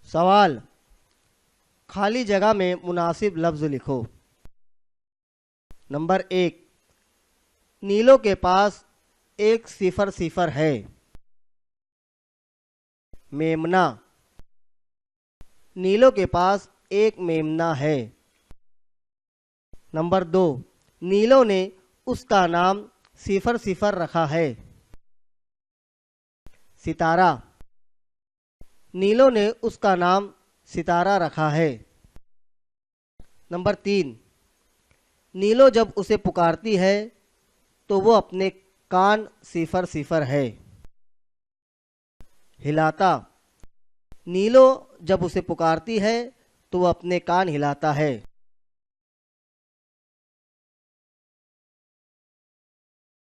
सवाल, खाली जगह में मुनासिब लफ्ज़ लिखो। नंबर 1, नीलो के पास एक सिफर सिफर है। मेमना, नीलो के पास एक मेमना है। नंबर 2, नीलो ने उसका नाम सिफर सिफर रखा है। सितारा, नीलो ने उसका नाम सितारा रखा है। नंबर 3, नीलो जब उसे पुकारती है तो वो अपने कान सिफर सिफर है। हिलाता, नीलो जब उसे पुकारती है तो वो अपने कान हिलाता है।